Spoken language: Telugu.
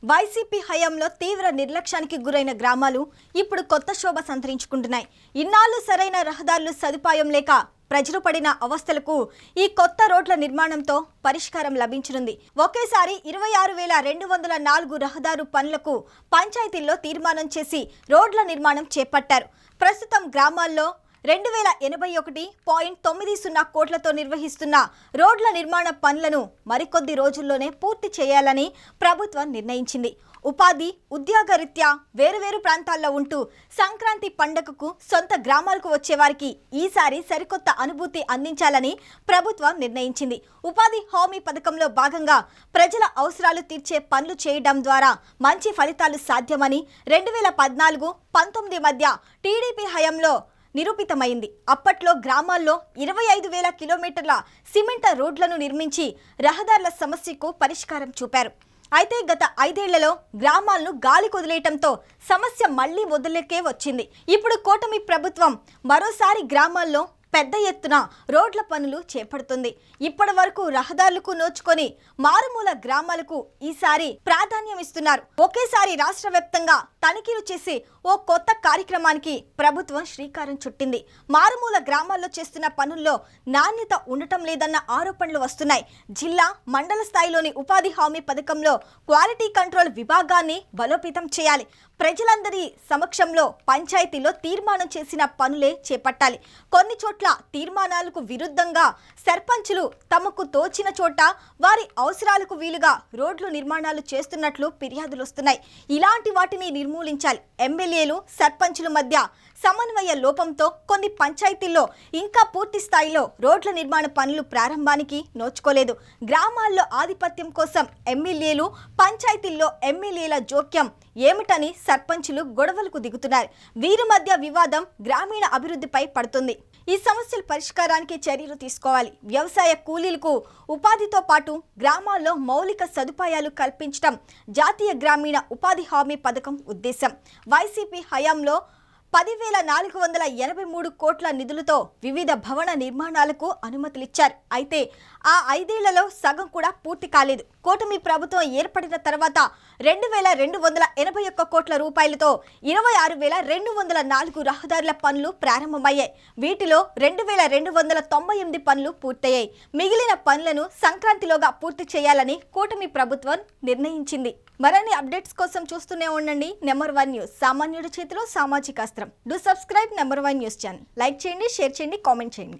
వైసీపీ హయాంలో తీవ్ర నిర్లక్ష్యానికి గురైన గ్రామాలు ఇప్పుడు కొత్త శోభ సంతరించుకుంటున్నాయి. ఇన్నాళ్లు సరైన రహదారులు సదుపాయం లేక ప్రజలు పడిన అవస్థలకు ఈ కొత్త రోడ్ల నిర్మాణంతో పరిష్కారం లభించనుంది. ఒకేసారి 26,204 రహదారు పనులకు పంచాయతీల్లో తీర్మానం చేసి రోడ్ల నిర్మాణం చేపట్టారు. ప్రస్తుతం గ్రామాల్లో 2081.90 కోట్లతో నిర్వహిస్తున్న రోడ్ల నిర్మాణ పనులను మరికొద్ది రోజుల్లోనే పూర్తి చేయాలని ప్రభుత్వం నిర్ణయించింది. ఉపాధి, ఉద్యోగరీత్యా వేరువేరు ప్రాంతాల్లో ఉంటూ సంక్రాంతి పండుగకు సొంత గ్రామాలకు వచ్చేవారికి ఈసారి సరికొత్త అనుభూతి అందించాలని ప్రభుత్వం నిర్ణయించింది. ఉపాధి హామీ పథకంలో భాగంగా ప్రజల అవసరాలు తీర్చే పనులు చేయడం ద్వారా మంచి ఫలితాలు సాధ్యమని 2014-19 మధ్య టీడీపీ హయాంలో నిరూపితమైంది. అప్పట్లో గ్రామాల్లో 25,000 కిలోమీటర్ల సిమెంట్ రోడ్లను నిర్మించి రహదారుల సమస్యకు పరిష్కారం చూపారు. అయితే గత 5 ఏళ్లలో గ్రామాలను గాలి కొదిలేయటంతో సమస్య మళ్లీ మొదలకే వచ్చింది. ఇప్పుడు కూటమి ప్రభుత్వం మరోసారి గ్రామాల్లో పెద్ద ఎత్తున రోడ్ల పనులు చేపడుతుంది. ఇప్పటి వరకు రహదారులకు నోచుకొని మారుమూల గ్రామాలకు ఈసారి ప్రాధాన్యం ఇస్తున్నారు. ఒకేసారి రాష్ట్ర వ్యాప్తంగా తనిఖీలు చేసి ఓ కొత్త కార్యక్రమానికి ప్రభుత్వం శ్రీకారం చుట్టింది. మారుమూల గ్రామాల్లో చేస్తున్న పనుల్లో నాణ్యత ఉండటం లేదన్న ఆరోపణలు వస్తున్నాయి. జిల్లా, మండల స్థాయిలోని ఉపాధి హామీ పథకంలో క్వాలిటీ కంట్రోల్ విభాగాన్ని బలోపేతం చేయాలి. ప్రజలందరి సమక్షంలో పంచాయతీలో తీర్మానం చేసిన పనులే చేపట్టాలి. కొన్ని చోట్ల తీర్మానాలకు విరుద్ధంగా సర్పంచులు తమకు తోచిన చోట వారి అవసరాలకు వీలుగా రోడ్లు నిర్మాణాలు చేస్తున్నట్లు ఫిర్యాదులు వస్తున్నాయి. ఇలాంటి వాటిని నిర్మూలించాలి. ఎమ్మెల్యేలు, సర్పంచుల మధ్య సమన్వయ లోపంతో కొన్ని పంచాయతీల్లో ఇంకా పూర్తి స్థాయిలో రోడ్ల నిర్మాణ పనులు ప్రారంభానికి నోచుకోలేదు. గ్రామాల్లో ఆధిపత్యం కోసం ఎమ్మెల్యేలు, పంచాయతీల్లో ఎమ్మెల్యేల జోక్యం ఏమిటని సర్పంచులు గొడవలకు దిగుతున్నారు. వీరి మధ్య వివాదం గ్రామీణ అభివృద్ధిపై పడుతుంది. ఈ సమస్యల పరిష్కారానికి చర్యలు తీసుకోవాలి. వ్యవసాయ కూలీలకు ఉపాధితో పాటు గ్రామాల్లో మౌలిక సదుపాయాలు కల్పించడం జాతీయ గ్రామీణ ఉపాధి హామీ పథకం ఉద్దేశం. వైసీపీ హయాంలో 10,483 కోట్ల నిధులతో వివిధ భవన నిర్మాణాలకు అనుమతులిచ్చారు. అయితే ఆ 5 ఏళ్లలో సగం కూడా పూర్తి కాలేదు. కూటమి ప్రభుత్వం ఏర్పడిన తర్వాత 2,281 కోట్ల రూపాయలతో 26,204 రహదారుల పనులు ప్రారంభమయ్యాయి. వీటిలో 2,298 పనులు పూర్తయ్యాయి. మిగిలిన పనులను సంక్రాంతిలోగా పూర్తి చేయాలని కూటమి ప్రభుత్వం నిర్ణయించింది. మరిన్ని అప్డేట్స్ కోసం చూస్తూనే ఉండండి నంబర్1 న్యూస్. సామాన్యుడి చేతిలో సామాజిక అస్త్రం. Do subscribe number one news channel. Like చేయండి, షేర్ చేయండి, కామెంట్ చేయండి.